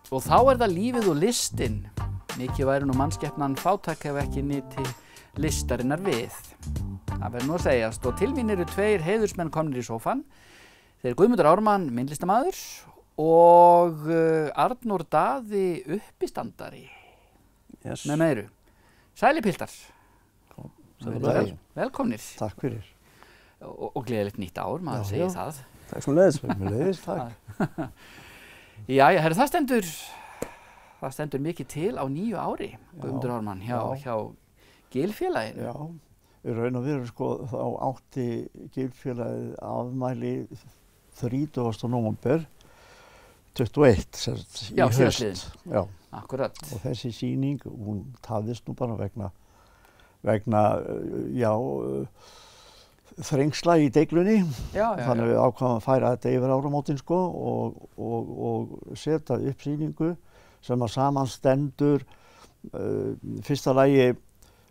Og þá það lífið og listin. Mikið væri nú mannskepnan fátæk ef ekki nyti listarinnar við. Það verður nú að segjast og til mín eru tveir heiðursmenn komnir í sófann. Þeir Guðmundur Ármann, myndlistarmaður og Arnór Daði uppistandari með meiru. Sælir piltar. Velkomnir. Takk fyrir. Og gleðilegt nýtt ár, maður segir það. Takk sem leiðis, takk. Jæja, herru, það stendur mikið til á nýju ári, Guðmundur Ármann, hjá Gilfélaginu. Já, í raun og veru sko, þá átti Gilfélagið afmæli 30. nóvember 21 í haust. Já, akkurat. Og þessi sýning, hún tafðist nú bara vegna þrengsla í deiglunni. Þannig við ákváðum að færa þetta yfir áramótin sko, og setja upp sýningu sem að samanstendur fyrsta lagi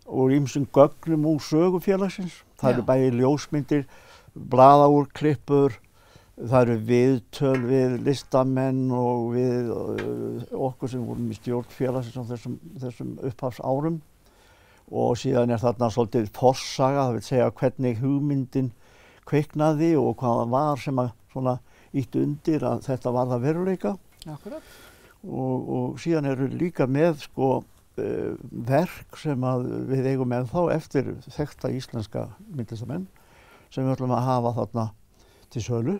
úr ýmsum gögnum úr sögufélagsins. Það eru bæði ljósmyndir, blaðaúrklippur, það eru viðtöl við listamenn og við okkur sem vorum í stjórn félagsins á þessum upphafsárum. Og síðan þarna svolítið forsaga, það vil segja hvernig hugmyndin kviknaði og hvað það var sem að svona ýtti undir að þetta varð að veruleika. Akkurat. Og síðan eru líka með sko verk sem að við eigum ennþá eftir þekkta íslenska myndlistamenn sem við ætlum að hafa þarna til sölu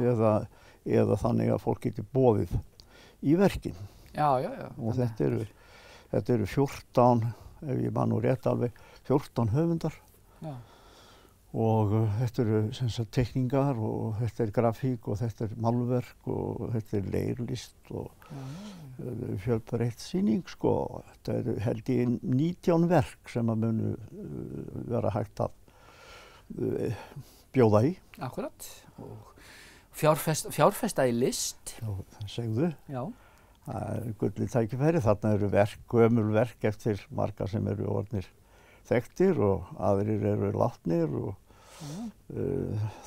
eða þannig að fólk geti boðið í verkin. Já. Og þetta eru 14, ef ég man nú rétt alveg, 14 höfundar. Já. Og þetta eru sem sagt teikningar og þetta grafík og þetta málverk og þetta leirlist og fjölbreytt sýning sko. Þetta eru held ég 19 verk sem að munu vera hægt að bjóða í. Akkurat. Og fjárfesta í list. Já, segðu. Já. Það gullið tækifæri. Þarna eru gömul verk eftir marga sem eru orðnir þekktir og aðrir eru látnir og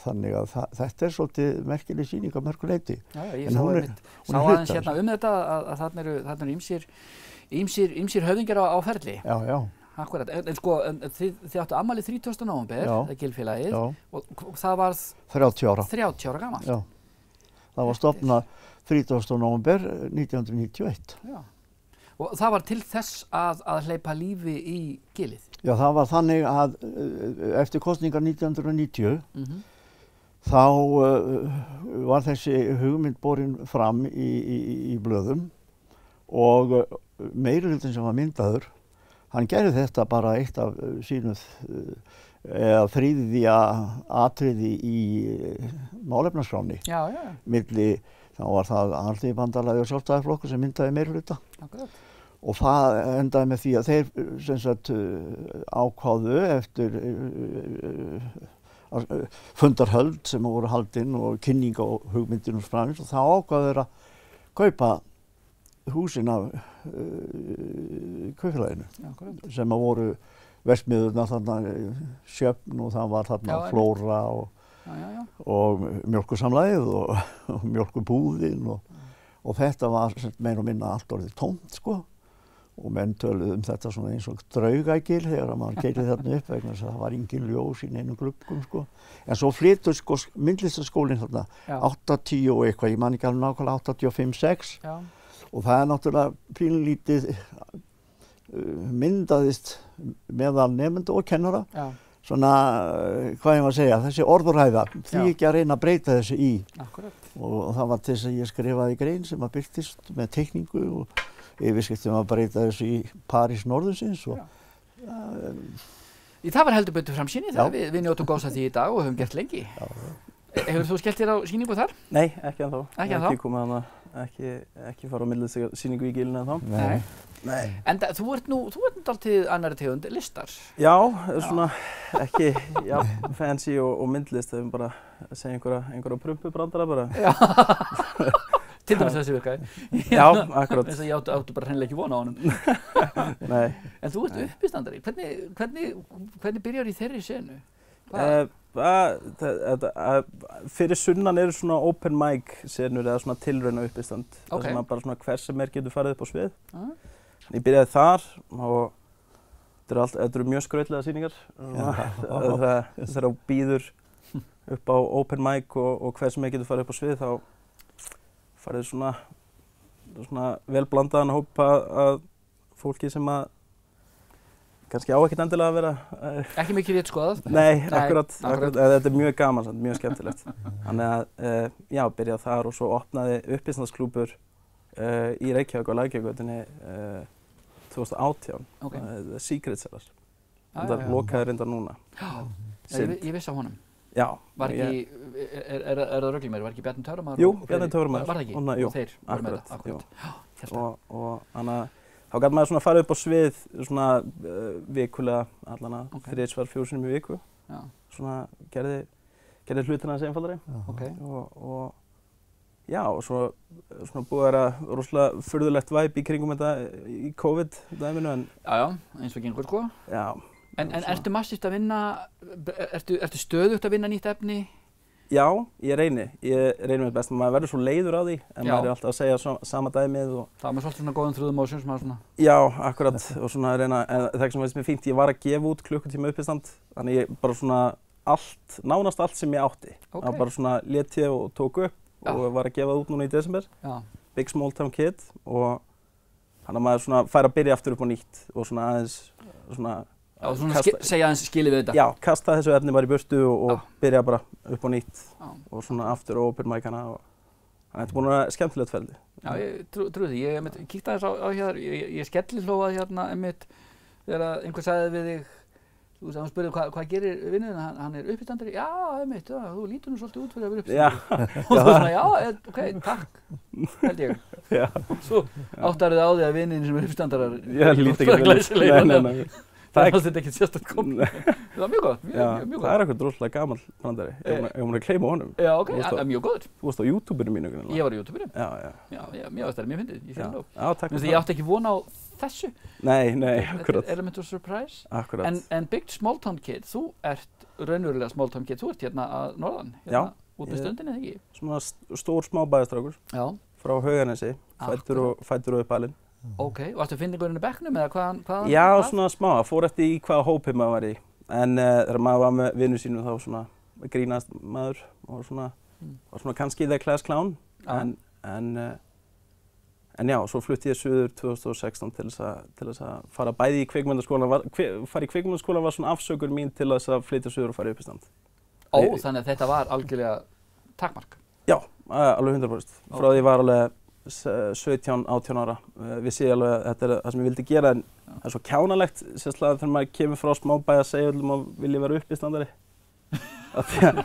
þannig að þetta svolítið merkileg sýning á mörgu leyti. Já, ég sá aðeins hérna þetta að þarna eru ýmsir höfðingjar á ferli. Já. Akkurat, en sko, þið áttu afmæli 30. nóvember, það Gilfélagið, og það varð 30 ára. 30 ára gamalt. Já, það var stofnað 30. nóvember 1991. Já, og það var til þess að hleypa lífi í Gilið. Já, það var þannig að eftir kosningar 1990 þá var þessi hugmynd borin fram í blöðum og meirihlutinn sem var myndaður, hann gerði þetta bara eitt af sínu þriðja atriði í málefnaskráni. Já. Þá var það Alþýðubandalagið og Sjálfstæðisflokkur sem myndaði meirihluta. Akkurat. Og það endaði með því að þeir sem sagt ákváðu eftir fundarhöld sem voru haldin og kynning á hugmyndinu framins og þá ákváðu þeir að kaupa húsin af kaupfélaginu sem að voru verksmiðjurnar þarna Sjöfn og það var þarna Flóra og mjólkursamlagið og mjólkurbúðin og þetta var meira og minna allt orðið tómt sko. Og menn töluðu þetta svona eins og Draugagil þegar maður keyrði þarna upp vegna þess að það var engin ljós í neinum gluggum sko. En svo flytur sko myndlistarskólinn þarna 80 og eitthvað, ég man ekki alveg nákvæmlega 85-6 og það náttúrulega pínlítið myndaðist meðal nemenda og kennara. Svona, hvað ég var að segja, þessi orðuræða, því ekki að reyna að breyta þessu í. Akkurat. Og það var til þess að ég skrifaði grein sem að birtist með teikningu og yfirskiptum að breyta þessu í París norðursins og það var heldur betur framsýni það, við njótum góðs að því í dag og höfum gert lengi. Hefur þú skellt þér á sýningu þar? Nei, ekki ennþá. Ekki komið hana, ekki fara á myndlistarsýningu í Gilinu ennþá. Nei. En þú ert nú dálítið annarri tegund listar. Já, svona ekki fancy og myndlist, það bara að segja einhverja prumpubrandara bara. Já. Til dæmis þessi virkaði. Já, akkurat. Þess að ég áttu bara hreinlega ekki vona á honum. Nei. En þú ert uppistandari. Hvernig byrjar í þeirri senu? Fyrir sunnan eru svona open mic senur eða svona tilrauna uppistand. Það sem bara svona hver sem getur farið upp á svið. Ég byrjaði þar og þetta eru mjög skrautlega sýningar. Þegar þú býður upp á open mic og hver sem getur farið upp á svið þá farið svona vel blandaðan hóp að fólki sem að kannski á ekkert endilega að vera... Ekki mikið rétt skoðað? Nei, akkurat. Þetta er mjög gaman, mjög skemmtilegt. Þannig að, já, byrjaði þar og svo opnaði uppistandsklúbbur í Reykjavík og Lækjargötunni 2018. Secret Cellar. Það lokaði reyndar núna. Ég vissi af honum. Já. Var ekki, það röglega meira, var ekki Bjarni Töframaður? Jú, Bjarni Töframaður. Var það ekki? Jú, og þeir voru með þetta, akkurat. Og þannig að þá gæti maður svona farið upp á svið svona vikulega allana, 3-4 sinnum í viku. Svona gerði hlutina þessi einfaldari. Og já, og svo svona búið að vera rosalega furðulegt væp í kringum þetta í COVID-dæminu. Já, eins og gengur sko. Já. En ertu massíft að vinna, ertu stöðugt að vinna nýtt efni? Já, ég reyni mitt best, maður verður svo leiður á því en maður er alltaf að segja sama dæmið og... Það var með svolítið svona góðum through the motions, maður svona... Já, akkurat, og svona að reyna, en það sem veist mér fínt, ég var að gefa út klukkutíma uppistand, þannig ég bara svona nánast allt sem ég átti. Það var bara svona lét ég og tók upp og var að gefa það út núna í desember, Big Small Town Kid og þannig að maður svona fær að byrja aftur upp á nýtt og svona aðeins svona... Já, svona segja aðeins skilið við þetta. Já, kasta þessu efni bara í burtu og byrja bara upp á nýtt og svona aftur og open mic-ana og þannig að þetta er búin að vera skemmtilegt ferli. Já, ég trúi því. Ég kíkti aðeins á hér, ég skellihlofaði hérna einmitt þegar einhver sagði við þig, þú veist, hann spurði hvað gerir vinnuðinn, hann er uppistandari? Já, einmitt, þú lítur nú svolítið út fyrir að vera uppistandari. Og þú svona, já, ok, takk, held ég. Já. Svo áttarðu á því að vinnuðinn sem er uppistandarar... Ég lít ekki Nei. Það er þetta ekkert sérstakt komið. Það var mjög gott, mjög gott. Það er eitthvað droslega gamall brandari, ef hún er að claima honum. Já, ok, mjög góður. Þú varst á YouTuberinu mínu greinilega. Ég var á YouTuberinu. Já. Já, mér varst það mjög fyndið, ég finn það. Já, takk fyrir það. Ég átti ekki von á þessu. Nei, akkurat. Element of surprise. Akkurat. En Big Small Town Kid, þú ert raunverulega Small Town Kid, þú ert hérna að norðan, hérna út með stundinni, eða ekki? Svona stór smábæjarstrákur. Já. Frá Hauganesi, fæddur og uppalinn. Ok, varstu finningurinn í bekknum eða hvaðan? Já, svona smá, fór eftir í hvaða hópi maður var í. En þegar maður var með vinnu sínum þá svona grínast maður og var svona kannski the class clown. En já, svo flutti ég suður 2016 til þess að fara bæði í kvikmyndaskólan. Fara í kvikmyndaskólan var svona afsökur mín til þess að flytja suður og fara í uppistand. Þannig að þetta var algjörlega takmark? Já, alveg 100%. Frá því ég var alveg 17-18 ára. Vissi ég alveg að þetta er það sem ég vildi gera en það er svo kjánalegt sérstaklega þegar maður kemur frá smábæ að segja öllum að vilja vera uppistandari. Því að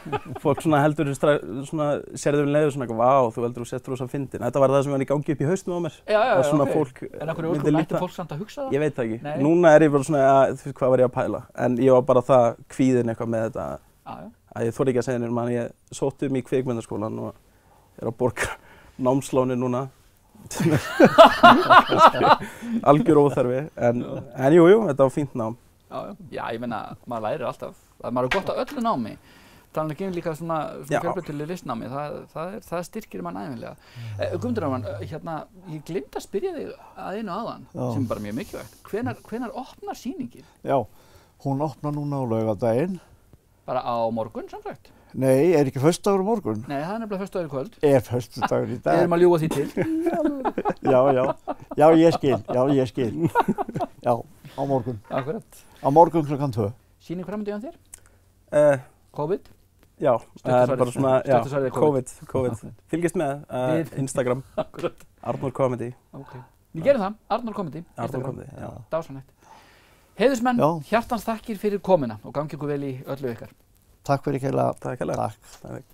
fólk svona heldur svona sérðu um leiður svona eitthvað vá, þú heldur þú sett rosa fyndin. Þetta var það sem var í gangi upp í hausnum á mér. Já, fólk en af hverju mætti fólk samt að hugsa það? Ég veit það ekki. Núna er ég bara svona hvað var ég að pæla. En ég var bara það kvíðinn eitthvað með þetta að ég þorði ekki að segja neinum að ég sótti í kvikmyndaskólann og er að borga námsláni núna. Algjör óþarfi, en jú, þetta var fínt nám. Já, ég meina, maður lærir alltaf. Maður er gott á öllu námi. Þannig að gefa líka svona fjölbreytilegu listnámi, það styrkir mann ævinlega. Guðmundur Ármann, hérna, ég gleymdi að spyrja þig að einu áðan, sem er bara mjög mikilvægt. Hvenær opnar sýningin? Já, hún opnar núna á laugardaginn. Bara á morgun, samsagt? Nei, er ekki föstudagur á morgun? Nei, það er nefnilega föstudagur í kvöld. Er föstudagur í dag? Við erum að ljúga því til. Já, ég skil. Já, á morgun. Akkurat. Á morgun klukkan 2. Sýning framöndan þér? COVID? Já, það er bara svona, COVID. Fylgist með Instagram. Akkurat. Arnór Comedy. Við gerum það, Arnór Comedy. Arnór Comedy, já. Dásanlegt. Heiðursmenn, hjartans þakkir fyrir komuna og gangi ykkur vel í öllu ykkar. Takk fyrir kærlega. Takk.